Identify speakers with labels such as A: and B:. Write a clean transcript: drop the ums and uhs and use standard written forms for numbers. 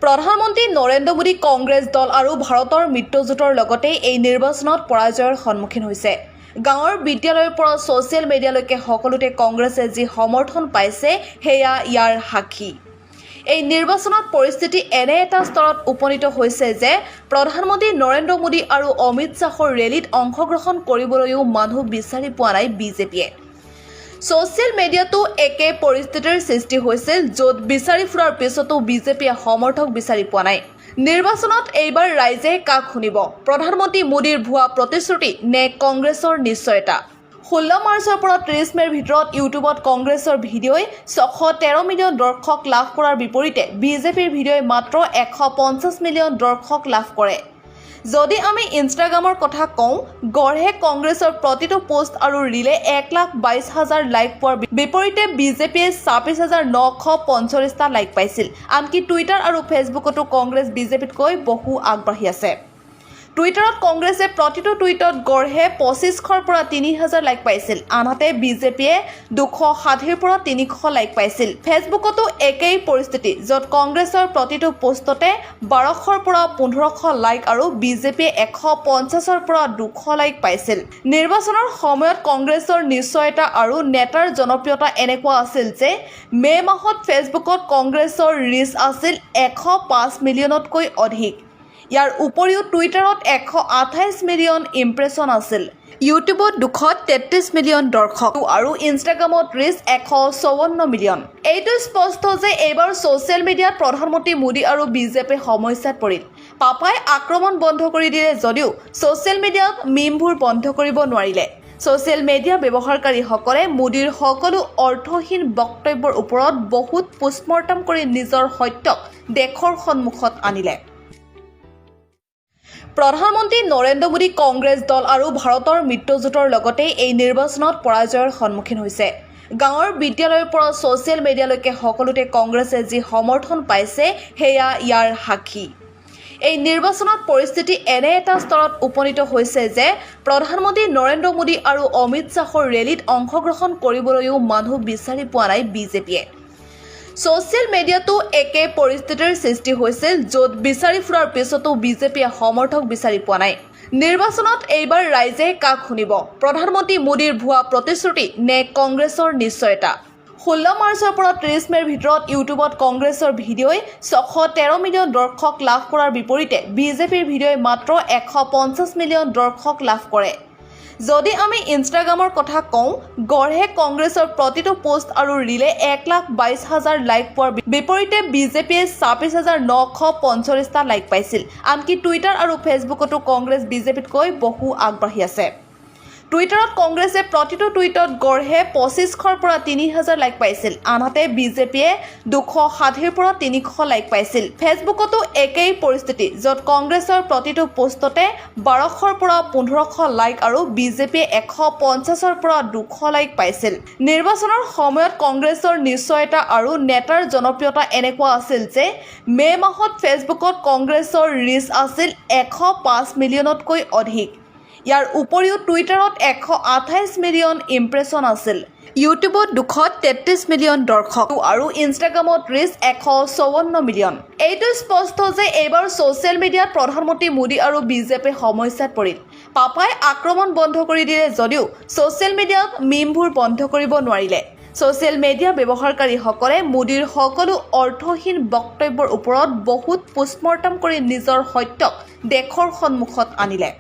A: প্ৰধানমন্ত্ৰী নৰেন্দ্ৰ মোদী কংগ্ৰেছ দল আৰু ভাৰতৰ মিত্ৰজোঁটৰ লগতে এই নিৰ্বাচনত পৰাজয়ৰ সন্মুখীন হৈছে। গাঁৱৰ বিদ্যালয়ৰ পৰা ছ'চিয়েল মিডিয়ালৈকে সকলোতে কংগ্ৰেছে যি সমৰ্থন পাইছে সেয়া ইয়াৰ সাক্ষী। এই নিৰ্বাচনত পৰিস্থিতি এনে এটা স্তৰত উপনীত হৈছে যে প্ৰধানমন্ত্ৰী নৰেন্দ্ৰ মোদী আৰু অমিত শ্বাহৰ ৰেলীত অংশগ্ৰহণ কৰিবলৈও মানুহ বিচাৰি পোৱা নাই বিজেপিয়ে। ছ'চিয়েল মিডিয়াতো একে পৰিস্থিতিৰ সৃষ্টি হৈছিল, য'ত বিচাৰি ফুৰাৰ পিছতো বিজেপিয়ে সমৰ্থক বিচাৰি পোৱা নাই। নিৰ্বাচনত এইবাৰ ৰাইজে কাক শুনিব? প্ৰধানমন্ত্ৰী মোদীৰ ভুৱা প্ৰতিশ্ৰুতি নে কংগ্ৰেছৰ নিশ্চয়তা? 16 মাৰ্চৰ পৰা 30 মেৰ ভিতৰত ইউটিউবত কংগ্ৰেছৰ ভিডিঅ'ই 613 মিলিয়ন দৰ্শক লাভ কৰাৰ বিপৰীতে বিজেপিৰ ভিডিঅ'ই মাত্ৰ 150 মিলিয়ন দৰ্শক লাভ কৰে। যদি আমি ইনষ্টাগ্ৰামৰ কথা কওঁ, গড়ে কংগ্ৰেছৰ প্ৰতিটো পোষ্ট আৰু ৰীলে 1,22,000 লাইক পোৱাৰ বিপৰীতে বিজেপিয়ে 26,945টা লাইক পাইছিল। আনকি টুইটাৰ আৰু ফেচবুকতো কংগ্ৰেছ বিজেপিতকৈ বহু আগবাঢ়ি আছে। টুইটাৰত কংগ্ৰেছে প্ৰতিটো টুইটত গড়ে 2500ৰ পৰা 3000 লাইক পাইছিল, আনহাতে বিজেপিয়ে 260ৰ পৰা 300 লাইক পাইছিল। ফেচবুকতো একেই পৰিস্থিতি, য'ত কংগ্ৰেছৰ প্ৰতিটো পোষ্টতে 1200ৰ পৰা 1500 লাইক আৰু বিজেপিয়ে 150ৰ পৰা 200 লাইক পাইছিল। নিৰ্বাচনৰ সময়ত কংগ্ৰেছৰ নিশ্চয়তা আৰু নেতাৰ জনপ্ৰিয়তা এনেকুৱা আছিল যে মে' মাহত ফেচবুকত কংগ্ৰেছৰ ৰিচ আছিল 105 মিলিয়নতকৈ অধিক। ইয়াৰ উপৰিও টুইটাৰত 128 মিলিয়ন ইমপ্ৰেছন আছিল, ইউটিউবত 233 মিলিয়ন দৰ্শক আৰু ইনষ্টাগ্ৰামত ৰিচ 154 মিলিয়ন। এইটো স্পষ্ট যে এইবাৰ ছ'চিয়েল মিডিয়াত প্ৰধানমন্ত্ৰী মোদী আৰু বিজেপিৰ সমস্যাত পৰিল। পাপাই আক্ৰমণ বন্ধ কৰি দিলে যদিও ছ'চিয়েল মিডিয়াত মিমবোৰ বন্ধ কৰিব নোৱাৰিলে। ছ'চিয়েল মিডিয়া ব্যৱহাৰকাৰীসকলে মোদীৰ সকলো অৰ্থহীন বক্তব্যৰ ওপৰত বহুত পোষ্টমৰ্টম কৰি নিজৰ সত্যক দেশৰ সন্মুখত আনিলে। প্ৰধানমন্ত্ৰী নৰেন্দ্ৰ মোদী কংগ্ৰেছ দল আৰু ভাৰতৰ মিত্ৰজোঁটৰ লগতে এই নিৰ্বাচনত পৰাজয়ৰ সন্মুখীন হৈছে। গাঁৱৰ বিদ্যালয়ৰ পৰা ছ'চিয়েল মিডিয়ালৈকে সকলোতে কংগ্ৰেছে যি সমৰ্থন পাইছে সেয়া ইয়াৰ সাক্ষী। এই নিৰ্বাচনত পৰিস্থিতি এনে এটা স্তৰত উপনীত হৈছে যে প্ৰধানমন্ত্ৰী নৰেন্দ্ৰ মোদী আৰু অমিত শ্বাহৰ ৰেলীত অংশগ্ৰহণ কৰিবলৈও মানুহ বিচাৰি পোৱা নাই বিজেপিয়ে। ছ'চিয়েল মিডিয়াতো একে পৰিস্থিতিৰ সৃষ্টি হৈছিল, য'ত বিচাৰি ফুৰাৰ পিছতো বিজেপিয়ে সমৰ্থক বিচাৰি পোৱা নাই। নিৰ্বাচনত এইবাৰ ৰাইজে কাক শুনিব? প্ৰধানমন্ত্ৰী মোদীৰ ভুৱা প্ৰতিশ্ৰুতি নে কংগ্ৰেছৰ নিশ্চয়তা? 16 মাৰ্চৰ পৰা 30 মেৰ ভিতৰত ইউটিউবত কংগ্ৰেছৰ ভিডিঅ'ই 613 মিলিয়ন দৰ্শক লাভ কৰাৰ বিপৰীতে বিজেপিৰ ভিডিঅ'ই মাত্ৰ 150 মিলিয়ন দৰ্শক লাভ কৰে। যদি আমি ইনষ্টাগ্ৰামৰ কথা কওঁ, গড়ে কংগ্ৰেছৰ প্ৰতিটো পোষ্ট আৰু ৰীলে 1,22,000 লাইক পোৱাৰ বিপৰীতে বিজেপিয়ে 26,945টা লাইক পাইছিল। আনকি টুইটাৰ আৰু ফেচবুকতো কংগ্ৰেছ বিজেপিতকৈ বহু আগবাঢ়ি আছে। টুইটাৰত কংগ্ৰেছে প্ৰতিটো টুইটত গড়ে 2500ৰ পৰা 3000 লাইক পাইছিল, আনহাতে বিজেপিয়ে 260ৰ পৰা 300 লাইক পাইছিল। ফেচবুকতো একেই পৰিস্থিতি, য'ত কংগ্ৰেছৰ প্ৰতিটো পোষ্টতে 1200ৰ পৰা 1500 লাইক আৰু বিজেপিয়ে 150ৰ পৰা 200 লাইক পাইছিল। নিৰ্বাচনৰ সময়ত কংগ্ৰেছৰ নিশ্চয়তা আৰু নেতাৰ জনপ্ৰিয়তা এনেকুৱা আছিল যে মে' মাহত ফেচবুকত কংগ্ৰেছৰ ৰিচ আছিল 105 মিলিয়নতকৈ অধিক। ইয়াৰ উপৰিও টুইটাৰত 128 মিলিয়ন ইমপ্ৰেছন আছিল, ইউটিউবত 233 মিলিয়ন দৰ্শক আৰু ইনষ্টাগ্ৰামত ৰিচ 154 মিলিয়ন। এইটো স্পষ্ট যে এইবাৰ ছ'চিয়েল মিডিয়াত প্ৰধানমন্ত্ৰী মোদী আৰু বিজেপিৰ সমস্যাত পৰিল। পাপাই আক্ৰমণ বন্ধ কৰি দিলে যদিও ছ'চিয়েল মিডিয়াত মিমবোৰ বন্ধ কৰিব নোৱাৰিলে। ছ'চিয়েল মিডিয়া ব্যৱহাৰকাৰীসকলে মোদীৰ সকলো অৰ্থহীন বক্তব্যৰ ওপৰত বহুত পোষ্টমৰ্টম কৰি নিজৰ সত্যক দেশৰ সন্মুখত আনিলে।